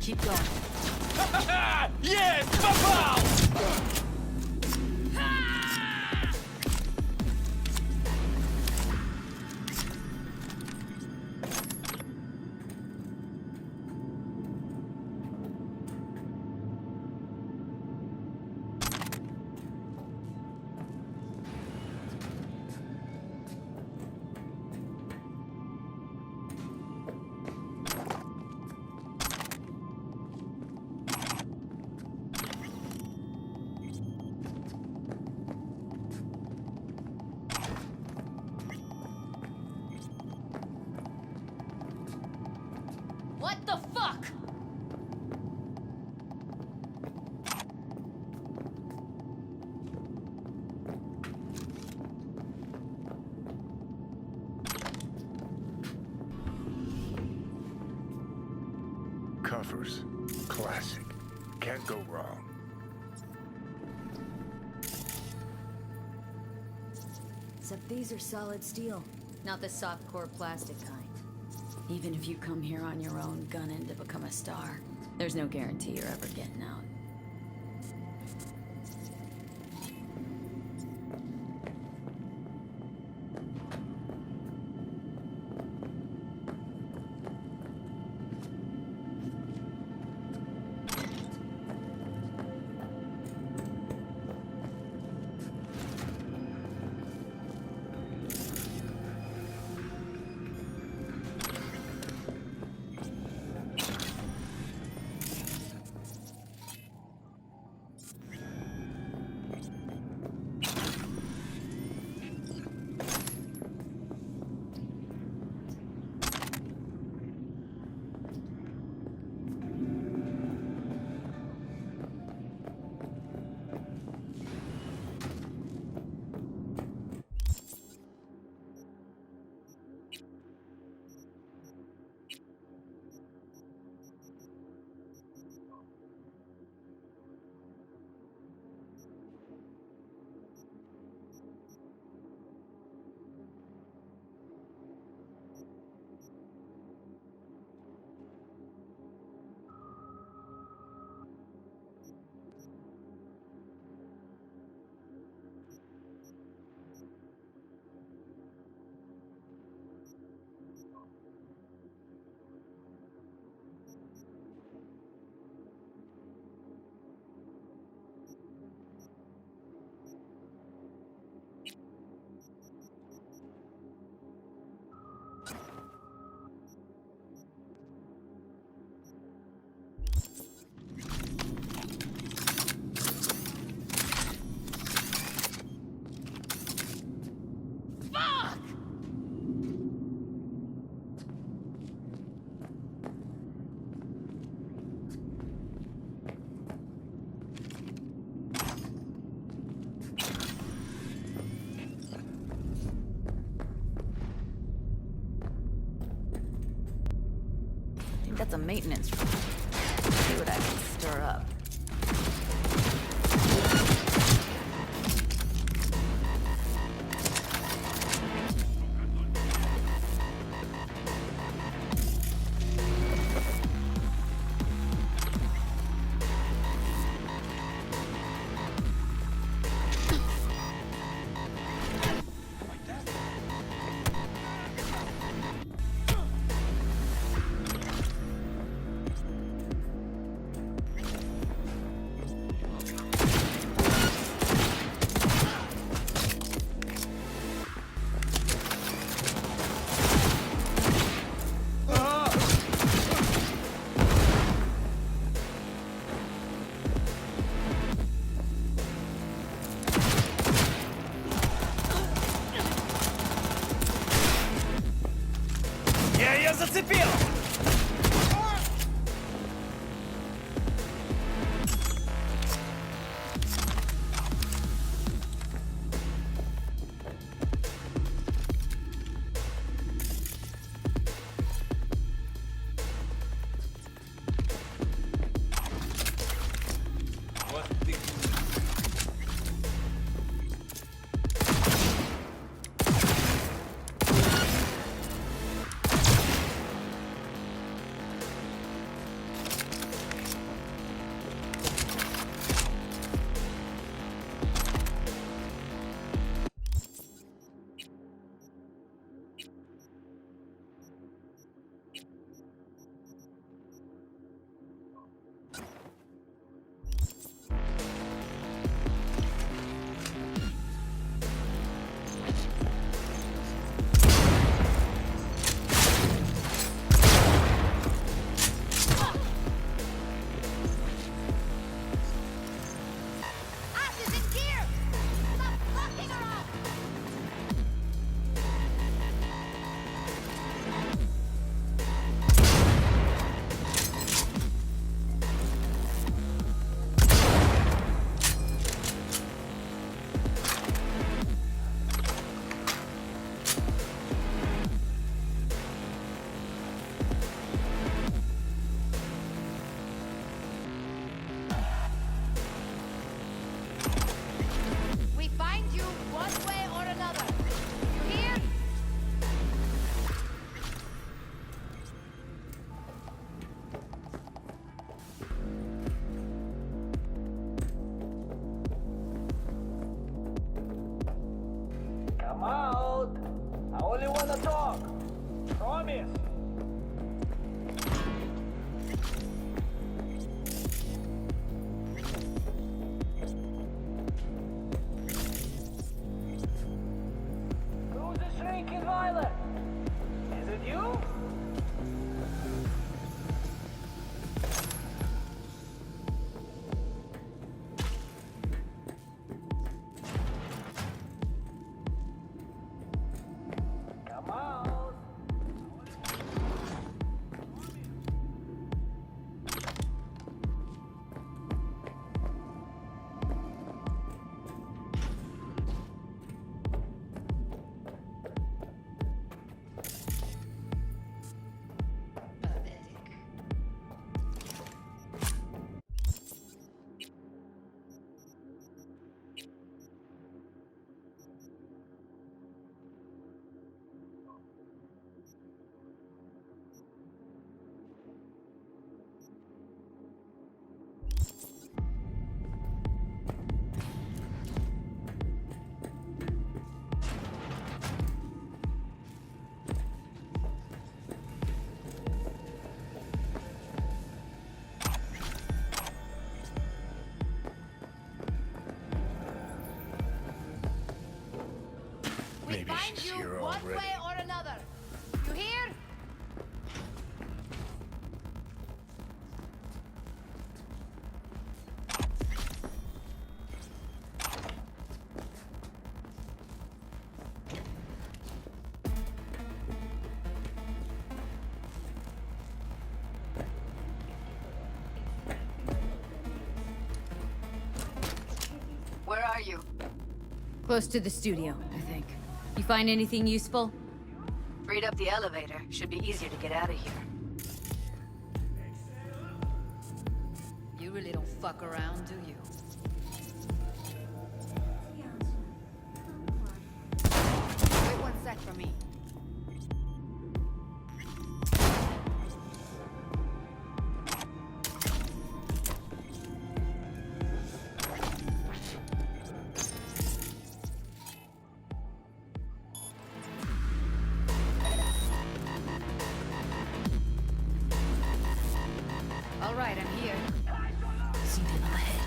Keep going. Yes! Попал! What the fuck? Covers. Classic. Can't go wrong. Except these are solid steel, not the soft core plastic kind. Even if you come here on your own, gunning to become a star, there's no guarantee you're ever getting out. That's a maintenance room. See what I can stir up. Я ее зацепил! Вот ты... замес. Who's the shrinking violet? Is it you? Come out. Maybe she's here one already. way or another. You hear? Where are you? Close to the studio, I think. You find anything useful? Freed up the elevator. Should be easier to get out of here. You really don't fuck around, do you? Wait one sec for me. All right, I'm here. See people ahead.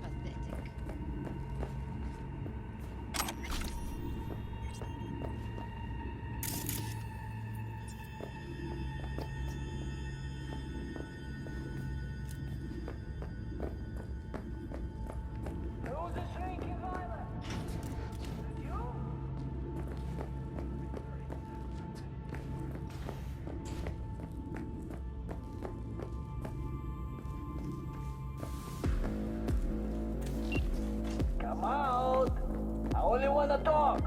Pathetic. Who's the shrinking violet? Is it you? Come out. I only wanna talk.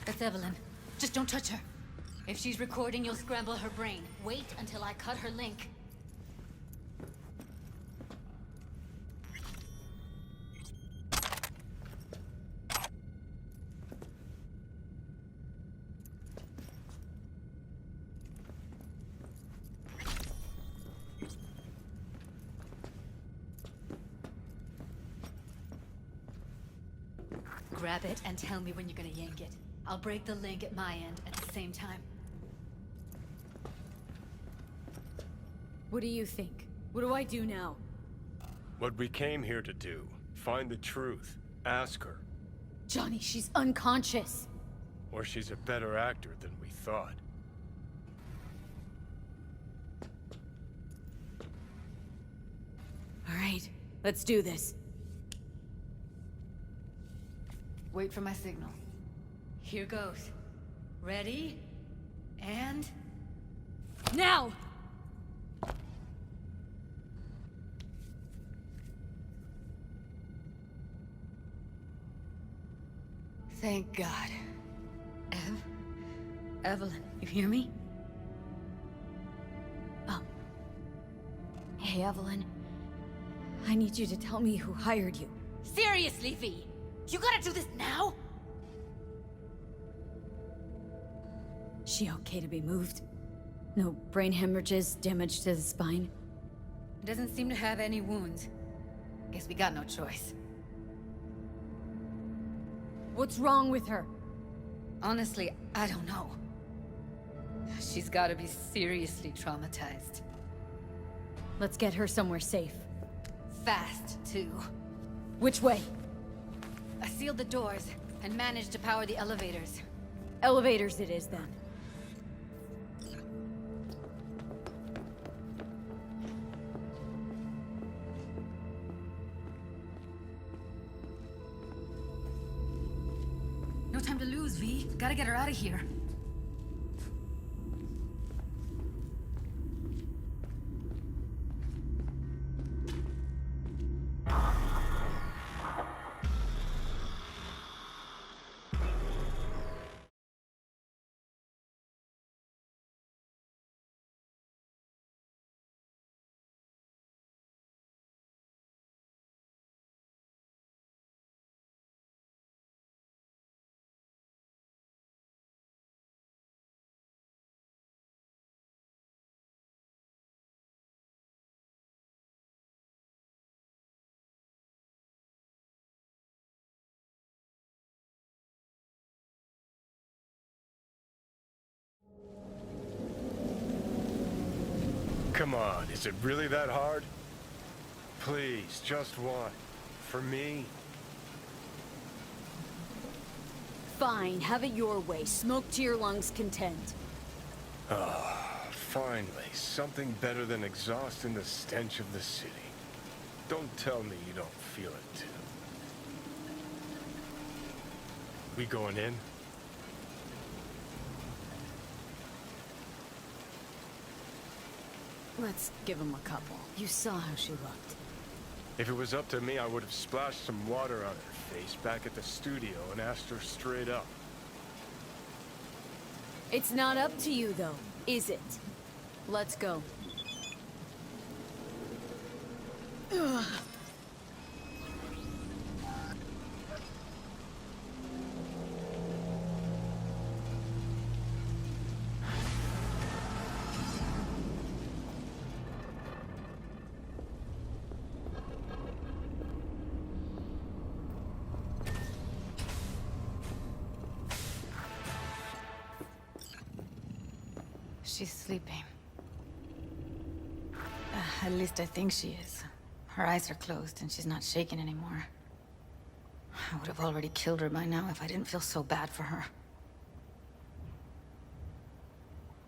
That's Evelyn. Just don't touch her. If she's recording, you'll scramble her brain. Wait until I cut her link. Grab it and tell me when you're gonna yank it. I'll break the link at my end at the same time. What do you think? What do I do now? What we came here to do. Find the truth. Ask her. Johnny, she's unconscious. Or she's a better actor than we thought. All right, let's do this. Wait for my signal. Here goes. Ready? And... Now! Thank God. Evelyn, you hear me? Oh. Hey, Evelyn. I need you to tell me who hired you. Seriously, V? You gotta do this now? She okay to be moved? No brain hemorrhages, damage to the spine? Doesn't seem to have any wounds. Guess we got no choice. What's wrong with her? Honestly, I don't know. She's gotta be seriously traumatized. Let's get her somewhere safe. Fast, too. Which way? I sealed the doors and managed to power the elevators. Elevators it is, then. No time to lose, V. Gotta get her out of here. Come on, is it really that hard? Please, just one. For me? Fine, have it your way. Smoke to your lungs' content. Finally, something better than exhaust in the stench of the city. Don't tell me you don't feel it, too. We going in? Let's give him a couple. You saw how she looked. If it was up to me, I would have splashed some water on her face back at the studio and asked her straight up. It's not up to you, though, is it? Let's go. Ugh. She's sleeping. At least I think she is. Her eyes are closed and she's not shaking anymore. I would have already killed her by now if I didn't feel so bad for her.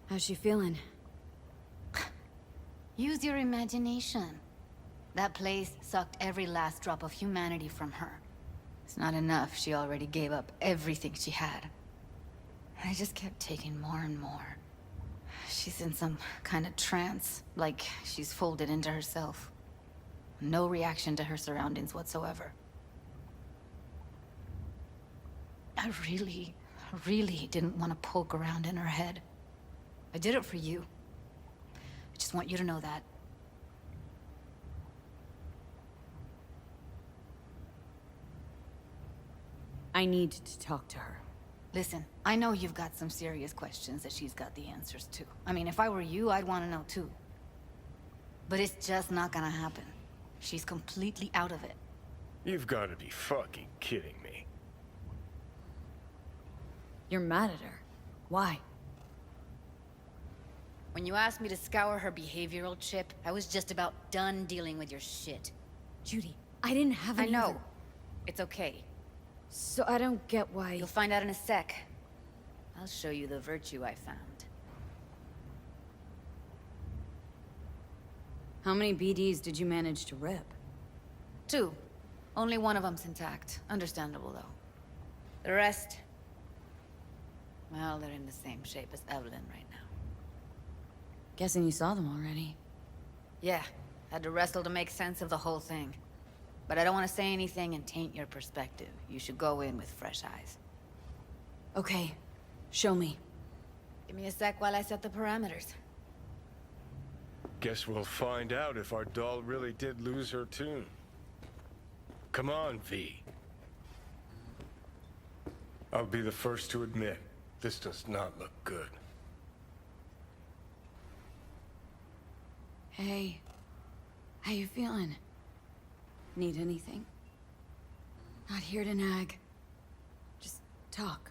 How's she feeling? Use your imagination. That place sucked every last drop of humanity from her. It's not enough. She already gave up everything she had. I just kept taking more and more. She's in some kind of trance, like she's folded into herself. No reaction to her surroundings whatsoever. I really didn't want to poke around in her head. I did it for you. I just want you to know that. I need to talk to her. Listen, I know you've got some serious questions that she's got the answers to. I mean, if I were you, I'd want to know too. But it's just not gonna happen. She's completely out of it. You've got to be fucking kidding me. You're mad at her. Why? When you asked me to scour her behavioral chip, I was just about done dealing with your shit. Judy, I didn't have I any know. other- It's okay. So I don't get why... You'll find out in a sec. I'll show you the virtue I found. How many BDs did you manage to rip? 2. Only one of them's intact. Understandable, though. The rest... well, they're in the same shape as Evelyn right now. Guessing you saw them already. Yeah, had to wrestle to make sense of the whole thing. But I don't want to say anything and taint your perspective. You should go in with fresh eyes. Okay, show me. Give me a sec while I set the parameters. Guess we'll find out if our doll really did lose her tune. Come on, V. I'll be the first to admit, this does not look good. Hey, how you feeling? Need anything? Not here to nag. Just talk.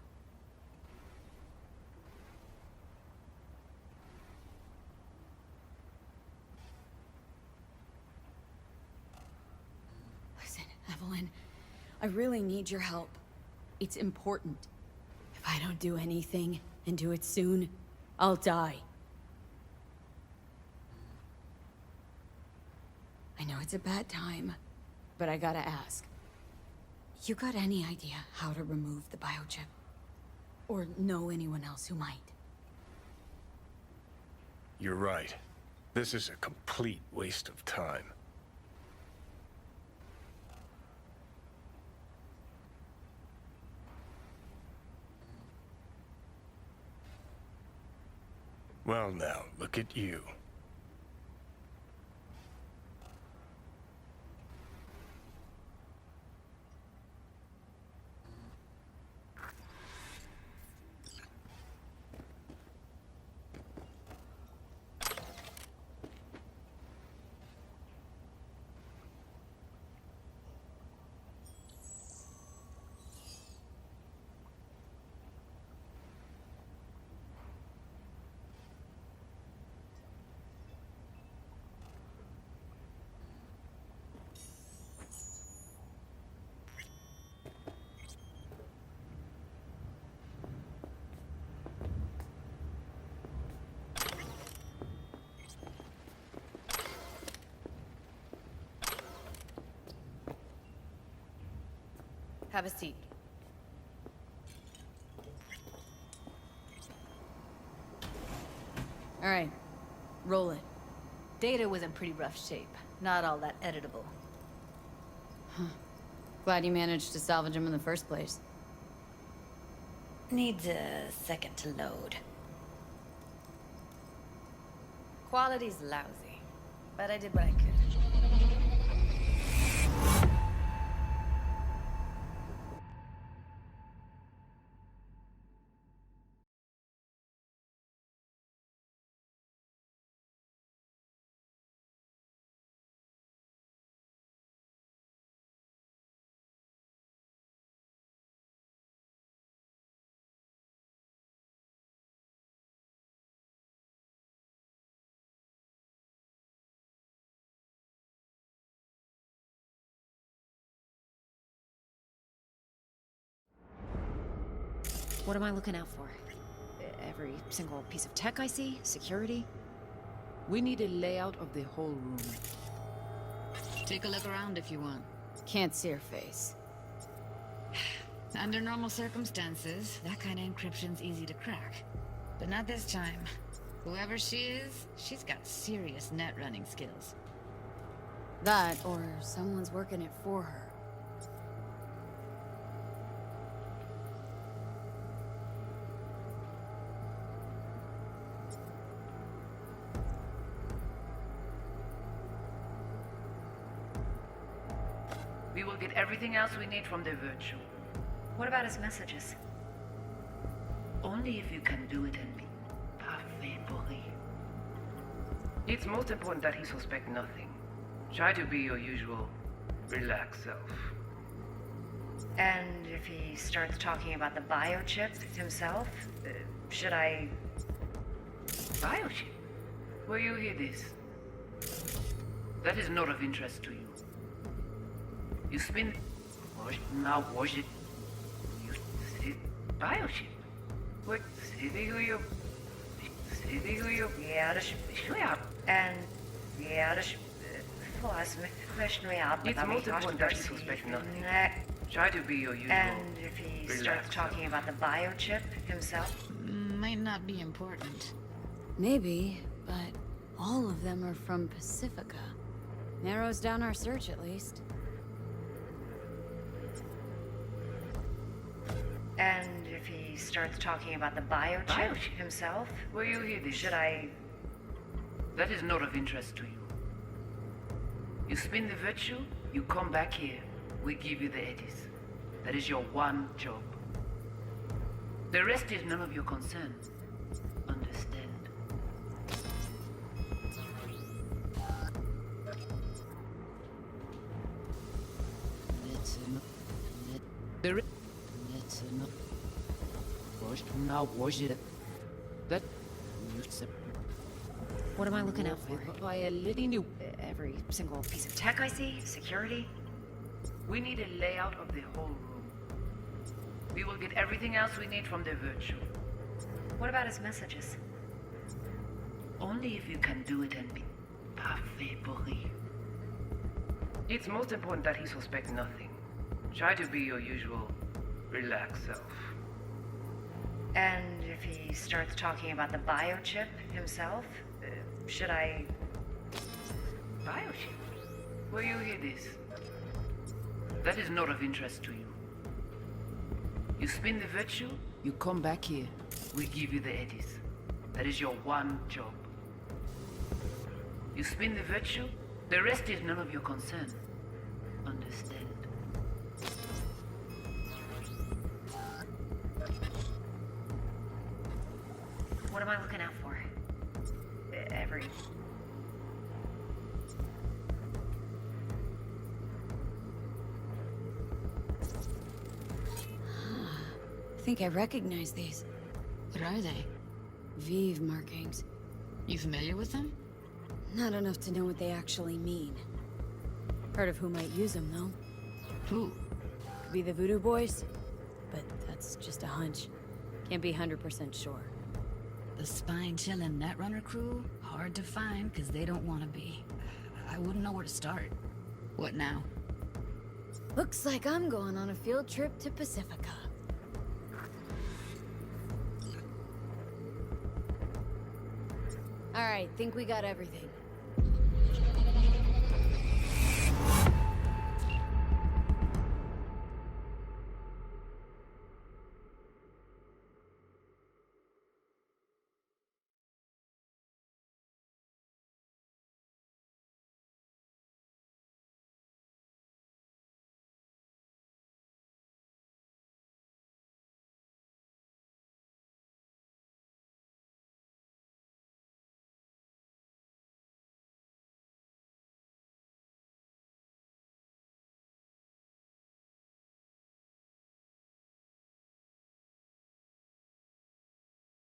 Listen, Evelyn, I really need your help. It's important. If I don't do anything, and do it soon, I'll die. I know it's a bad time, but I gotta ask. You got any idea how to remove the biochip? Or know anyone else who might? You're right. This is a complete waste of time. Well now, look at you. Have a seat. All right, roll it. Data was in pretty rough shape. Not all that editable. Glad you managed to salvage him in the first place. Needs a second to load. Quality's lousy, but I did what I could. What am I looking out for? Every single piece of tech I see? Security? We need a layout of the whole room. Take a look around if you want. Can't see her face. Under normal circumstances, that kind of encryption's easy to crack. But not this time. Whoever she is, she's got serious net running skills. That, or someone's working it for her. We will get everything else we need from the virtue. What about his messages? Only if you can do it and be parfait pour rire. It's most important that he suspect nothing. Try to be your usual, relaxed self. And if he starts talking about the biochip himself, should I... Biochip? Will you hear this? That is not of interest to you. You spin... Now watch it. You see... Biochip. What? See who you... See who you... Ja, das schwer. And... Ja, das... Force me. Question me out, but It's I'm most important that he suspect nothing. Try to be your usual... And if he starts talking about the biochip himself? Might not be important. Maybe, but all of them are from Pacifica. Narrows down our search, at least. And if he starts talking about the biochip himself? Will you hear this? Should I... That is not of interest to you. You spin the virtue, you come back here, we give you the eddies. That is your one job. The rest is none of your concern. Understand? Now watch it. That... What am I looking out for? By a little new... Every single piece of tech I see? Security? We need a layout of the whole room. We will get everything else we need from the virtue. What about his messages? Only if you can do it and be parfait pourri. It's most important that he suspect nothing. Try to be your usual, relaxed self. And if he starts talking about the biochip himself? Should I... Biochip? Will you hear this? That is not of interest to you. You spin the virtue, You come back here. we give you the eddies. That is your one job. You spin the virtue, the rest is none of your concern. Understand? What am I looking out for? Every... I think I recognize these. What are they? Vive markings. You familiar with them? Not enough to know what they actually mean. Heard of who might use them, though. Who? Could be the Voodoo Boys, but that's just a hunch. Can't be 100% sure. The spine-chilling Netrunner crew? Hard to find, because they don't want to be. I wouldn't know where to start. What now? Looks like I'm going on a field trip to Pacifica. Alright, think we got everything.